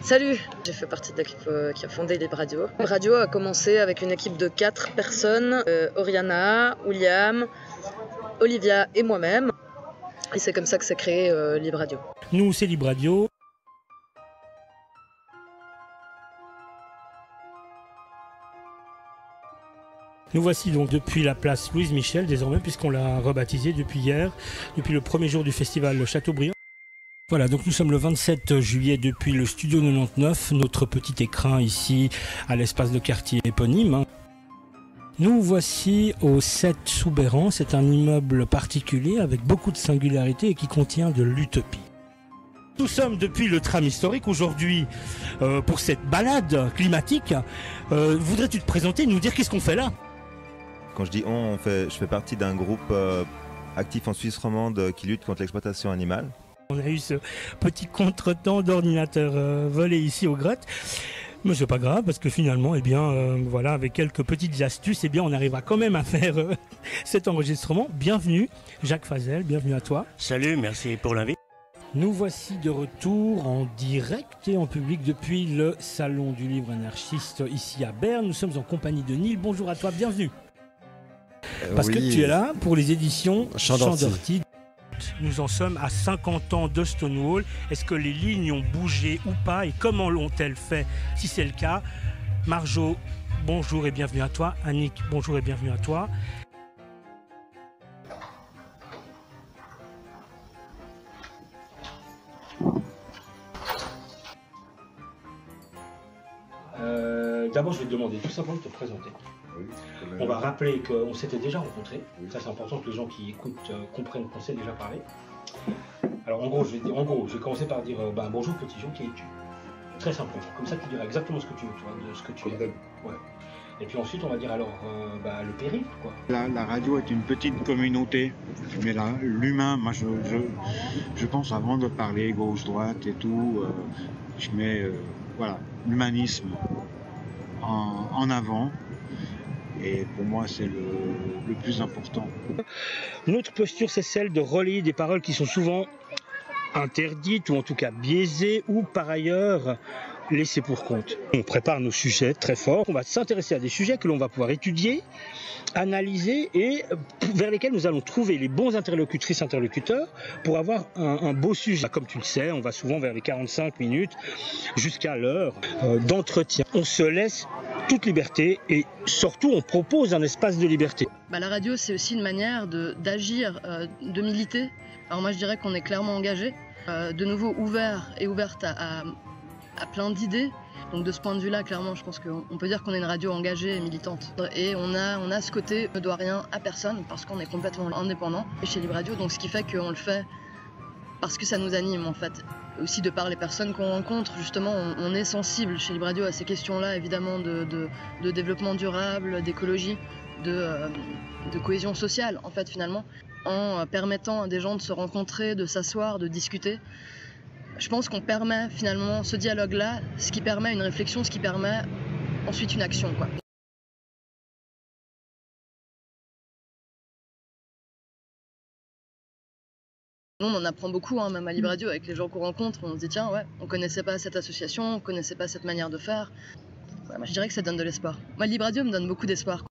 Salut! J'ai fait partie de l'équipe qui a fondé Libre Radio. Libre Radio a commencé avec une équipe de 4 personnes, Oriana, William, Olivia et moi-même. Et c'est comme ça que s'est créé Libre Radio. Nous, c'est Libre Radio. Nous voici donc depuis la place Louise Michel, désormais, puisqu'on l'a rebaptisée depuis hier, depuis le premier jour du festival Chateaubriand. Voilà, donc nous sommes le 27 juillet depuis le Studio 99, notre petit écrin ici à l'espace de quartier éponyme. Nous voici au 7 Soubeyran, c'est un immeuble particulier avec beaucoup de singularité et qui contient de l'utopie. Nous sommes depuis le tram historique aujourd'hui pour cette balade climatique. Voudrais-tu te présenter et nous dire qu'est-ce qu'on fait là ? Quand je dis je fais partie d'un groupe actif en Suisse romande qui lutte contre l'exploitation animale. On a eu ce petit contretemps d'ordinateur volé ici aux grottes. Mais c'est pas grave parce que finalement, voilà, avec quelques petites astuces, on arrivera quand même à faire cet enregistrement. Bienvenue Jacques Fazel, bienvenue à toi. Salut, merci pour l'invite. Nous voici de retour en direct et en public depuis le Salon du Livre Anarchiste ici à Berne. Nous sommes en compagnie de Neil. Bonjour à toi, bienvenue. Parce que tu es là pour les éditions Champ d'Ortie. Nous en sommes à 50 ans de Stonewall. Est-ce que les lignes ont bougé ou pas et comment l'ont-elles fait si c'est le cas? Marjo, bonjour et bienvenue à toi. Annick, bonjour et bienvenue à toi. D'abord, je vais te demander tout simplement de te présenter. Oui, on va rappeler qu'on s'était déjà rencontrés. Oui. Ça, c'est important que les gens qui écoutent comprennent qu'on s'est déjà parlé. Alors, en gros, je vais commencer par dire bonjour petit Jean, qui es-tu? Très simplement. Comme ça, tu diras exactement ce que tu veux, tu vois, de ce que tu es. Ouais. Et puis ensuite, on va dire alors le périple, quoi. La radio est une petite communauté, mais là, l'humain, moi, je pense avant de parler gauche-droite et tout, je mets l'humanisme en avant. Et pour moi, c'est le plus important. Notre posture, c'est celle de relayer des paroles qui sont souvent interdites ou en tout cas biaisées ou par ailleurs laissées pour compte. On prépare nos sujets très fort. On va s'intéresser à des sujets que l'on va pouvoir étudier, analyser et vers lesquels nous allons trouver les bons interlocuteurs pour avoir un beau sujet. Comme tu le sais, on va souvent vers les 45 minutes jusqu'à l'heure d'entretien. On se laisse toute liberté et surtout on propose un espace de liberté. La radio, c'est aussi une manière d'agir, de militer. Alors moi je dirais qu'on est clairement engagé, de nouveau ouvert et ouverte à plein d'idées. Donc de ce point de vue-là, clairement, je pense qu'on peut dire qu'on est une radio engagée et militante. Et on a ce côté, on ne doit rien à personne parce qu'on est complètement indépendant chez Libre Radio. Donc ce qui fait qu'on le fait parce que ça nous anime en fait. Aussi de par les personnes qu'on rencontre, justement, on est sensible chez Libre Radio à ces questions-là, évidemment, de développement durable, d'écologie, de cohésion sociale, en fait, finalement, en permettant à des gens de se rencontrer, de s'asseoir, de discuter. Je pense qu'on permet, finalement, ce dialogue-là, ce qui permet une réflexion, ce qui permet ensuite une action, quoi. Nous, on en apprend beaucoup, même à Libre Radio, avec les gens qu'on rencontre. On se dit, tiens, ouais, on connaissait pas cette association, on connaissait pas cette manière de faire. Ouais, moi, je dirais que ça donne de l'espoir. Moi, Libre Radio me donne beaucoup d'espoir.